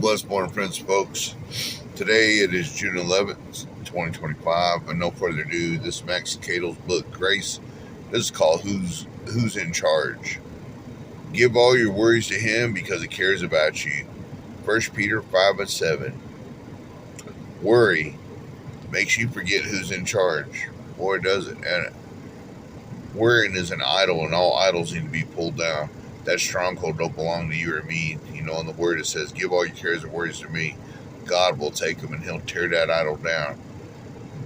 Blessed morning, friends, folks. Today it is June 11th, 2025. And no further ado, this is Max Cato's book, Grace. This is called Who's in Charge. Give all your worries to him because he cares about you. 1 Peter 5:7. Worry makes you forget who's in charge. Boy, does it. And worrying is an idol, and all idols need to be pulled down. That stronghold don't belong to you or me. You know, in the word it says, give all your cares and worries to me. God will take them and he'll tear that idol down.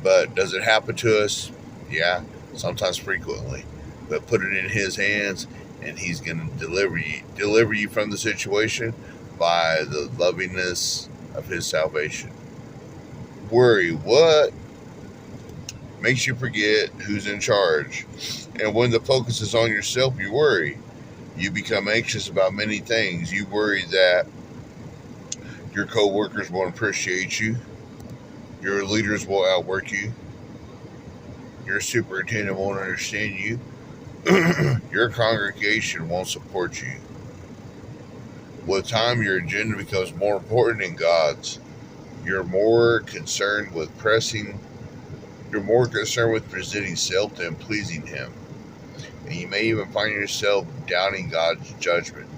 But does it happen to us? Yeah, sometimes frequently. But put it in his hands and he's going to deliver you from the situation by the lovingness of his salvation. Worry, what? Makes you forget who's in charge. And when the focus is on yourself, you worry. You become anxious about many things. You worry that your co-workers won't appreciate you. Your leaders will outwork you. Your superintendent won't understand you. Your congregation won't support you. With time, your agenda becomes more important than God's. You're more concerned with presenting self than pleasing him. And you may even find yourself doubting God's judgment.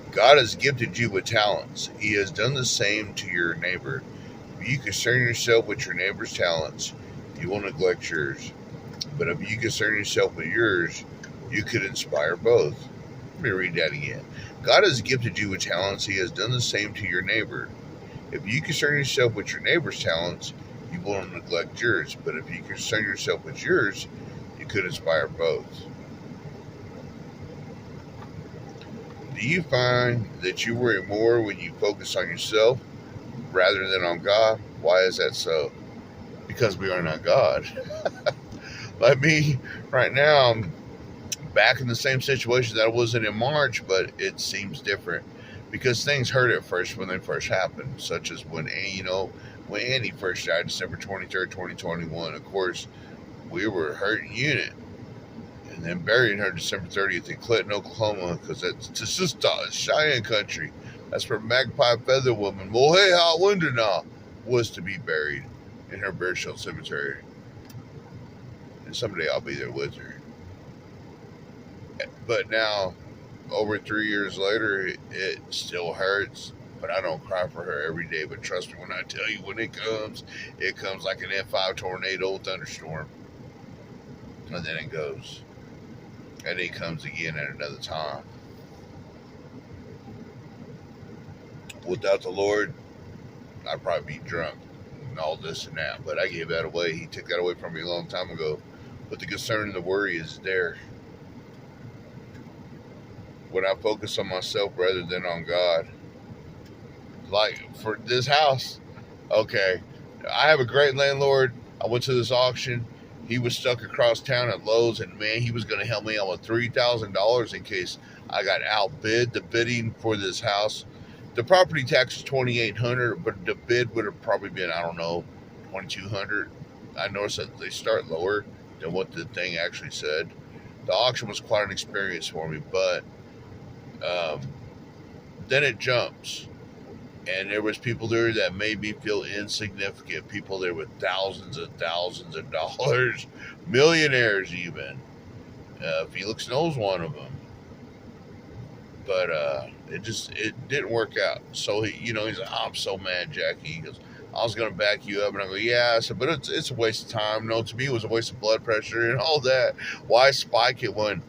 God has gifted you with talents. He has done the same to your neighbor. If you concern yourself with your neighbor's talents, you will neglect yours. But if you concern yourself with yours, you could inspire both. Let me read that again. God has gifted you with talents. He has done the same to your neighbor. If you concern yourself with your neighbor's talents, you will neglect yours. But if you concern yourself with yours, you could inspire both. Do you find that you worry more when you focus on yourself rather than on God? Why is that so? Because we are not God. Like me, right now, I'm back in the same situation that I was in March, but it seems different because things hurt at first when they first happened, such as when Annie first died, December 23rd, 2021. Of course, we were hurt in unit. And then buried her December 30th in Clinton, Oklahoma, because this is Cheyenne country. That's where Magpie Feather Woman, Moheha Wundana, was to be buried in her burial cemetery. And someday I'll be there with her. But now, over 3 years later, it still hurts. But I don't cry for her every day. But trust me when I tell you, when it comes like an F5 tornado thunderstorm. And then it goes. And it comes again at another time. Without the Lord, I'd probably be drunk and all this and that. But I gave that away. He took that away from me a long time ago. But the concern and the worry is there. When I focus on myself rather than on God. Like for this house, okay, I have a great landlord. I went to this auction. He was stuck across town at Lowe's, and man, he was going to help me out with $3,000 in case I got outbid. The bidding for this house, the property tax is $2,800, but the bid would have probably been, I don't know, $2,200. I noticed that they start lower than what the thing actually said. The auction was quite an experience for me, but then it jumps. And there was people there that made me feel insignificant. People there with thousands of dollars. Millionaires even. Felix knows one of them. But it didn't work out. So, he's like, oh, I'm so mad, Jackie. He goes, I was going to back you up. And I go, yeah. I said, but it's a waste of time. No, to me, it was a waste of blood pressure and all that. Why spike it when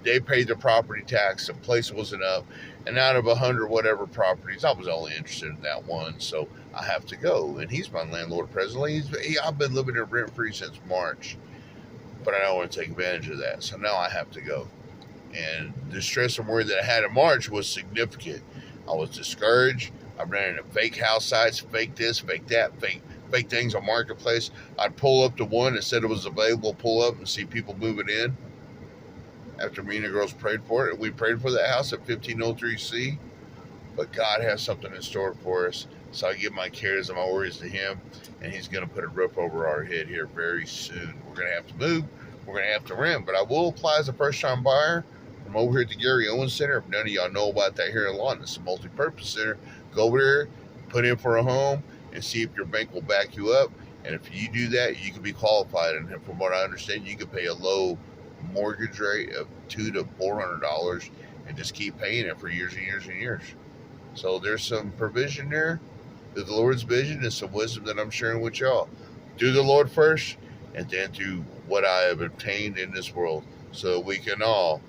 they paid the property tax, the place wasn't up, and out of 100 whatever properties, I was only interested in that one, so I have to go. And he's my landlord presently. I've been living here rent-free since March, but I don't want to take advantage of that, so now I have to go. And the stress and worry that I had in March was significant. I was discouraged. I ran into fake house sites, fake this, fake that, fake things on Marketplace. I'd pull up to one that said it was available, pull up and see people move it in. After me and the girls prayed for it, we prayed for that house at 1503C. But God has something in store for us. So I give my cares and my worries to him, and he's going to put a roof over our head here very soon. We're going to have to move. We're going to have to rent. But I will apply as a first-time buyer. from over here at the Gary Owens Center. If none of y'all know about that here in Lawton, it's a multi-purpose center. Go over there, put in for a home, and see if your bank will back you up. And if you do that, you can be qualified. And from what I understand, you can pay a low mortgage rate of $200 to $400 and just keep paying it for years and years and years. So there's some provision there through the Lord's vision and some wisdom that I'm sharing with y'all. Do the Lord first, and then do what I have obtained in this world, so we can all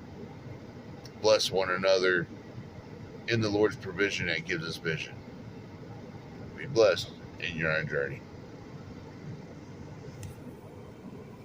bless one another in the Lord's provision that gives us vision. Be blessed in your own journey.